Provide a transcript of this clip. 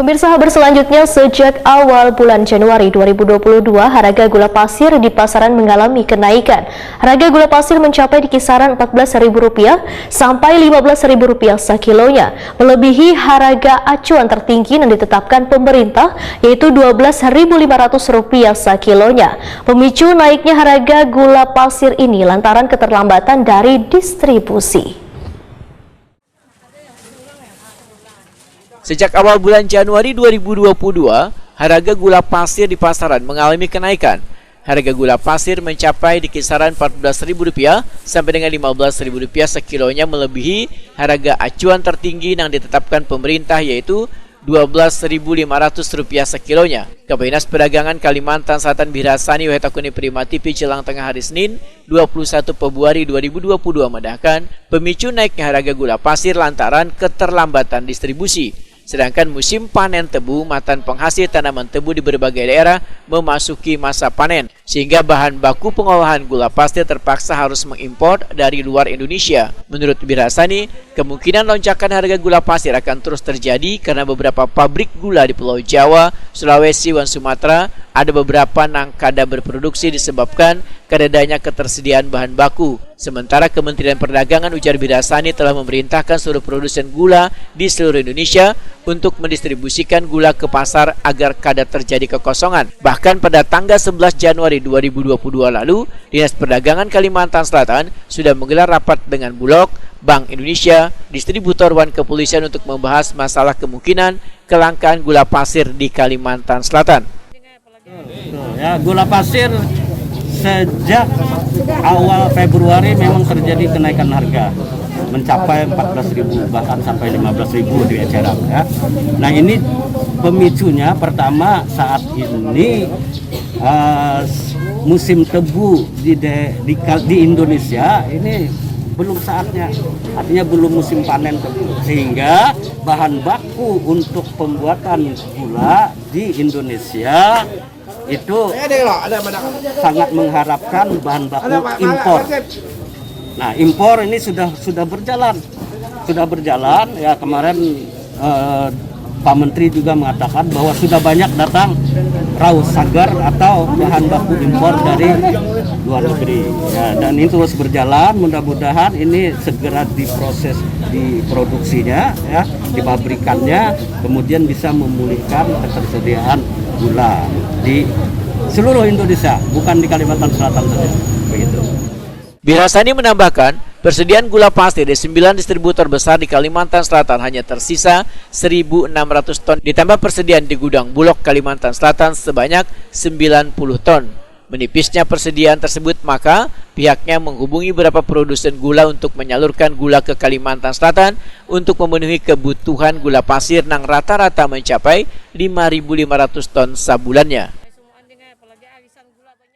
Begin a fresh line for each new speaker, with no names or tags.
Pemirsa, kabar selanjutnya, sejak awal bulan Januari 2022, harga gula pasir di pasaran mengalami kenaikan. Harga gula pasir mencapai di kisaran Rp14.000 sampai Rp15.000 sekilonya, melebihi harga acuan tertinggi yang ditetapkan pemerintah, yaitu Rp12.500 sekilonya. Pemicu naiknya harga gula pasir ini lantaran keterlambatan dari distribusi.
Sejak awal bulan Januari 2022, harga gula pasir di pasaran mengalami kenaikan. Harga gula pasir mencapai di kisaran Rp14.000 sampai dengan Rp15.000 sekilonya, melebihi harga acuan tertinggi yang ditetapkan pemerintah, yaitu Rp12.500 sekilonya. Kabinet Perdagangan Kalimantan Selatan Birasani Wetakuni Prima TV jelang tengah hari Senin 21 Februari 2022 mendahkan pemicu naiknya harga gula pasir lantaran keterlambatan distribusi. Sedangkan musim panen tebu, mantan penghasil tanaman tebu di berbagai daerah memasuki masa panen, sehingga bahan baku pengolahan gula pasir terpaksa harus mengimpor dari luar Indonesia. Menurut Birasani, kemungkinan lonjakan harga gula pasir akan terus terjadi karena beberapa pabrik gula di Pulau Jawa, Sulawesi, dan Sumatera ada beberapa yang kada berproduksi disebabkan keadanya ketersediaan bahan baku. Sementara Kementerian Perdagangan, ujar Birasani, telah memerintahkan seluruh produsen gula di seluruh Indonesia untuk mendistribusikan gula ke pasar agar kada terjadi kekosongan. Bahkan pada tanggal 11 Januari 2022 lalu, Dinas Perdagangan Kalimantan Selatan sudah menggelar rapat dengan Bulog, Bank Indonesia, distributor, dan kepolisian untuk membahas masalah kemungkinan kelangkaan gula pasir di Kalimantan Selatan.
Ya, gula pasir sejak awal Februari memang terjadi kenaikan harga, mencapai 14.000 bahkan sampai 15.000 di eceran ya. Nah, ini pemicunya pertama saat ini musim tebu di Indonesia ini belum saatnya, artinya belum musim panen tebu, sehingga bahan baku untuk pembuatan gula di Indonesia itu sangat mengharapkan bahan baku impor. Nah, impor ini sudah berjalan ya. Kemarin Pak Menteri juga mengatakan bahwa sudah banyak datang raus sagar atau bahan baku impor dari luar negeri ya, dan ini terus berjalan. Mudah-mudahan ini segera diproses, diproduksinya ya, dipabrikannya, kemudian bisa memulihkan ketersediaan gula di seluruh Indonesia, bukan di Kalimantan Selatan saja. Begitu.
Birasani menambahkan, persediaan gula pasir di 9 distributor besar di Kalimantan Selatan hanya tersisa 1.600 ton, ditambah persediaan di gudang Bulog Kalimantan Selatan sebanyak 90 ton. Menipisnya persediaan tersebut, maka pihaknya menghubungi beberapa produsen gula untuk menyalurkan gula ke Kalimantan Selatan untuk memenuhi kebutuhan gula pasir yang rata-rata mencapai 5.500 ton sabulannya.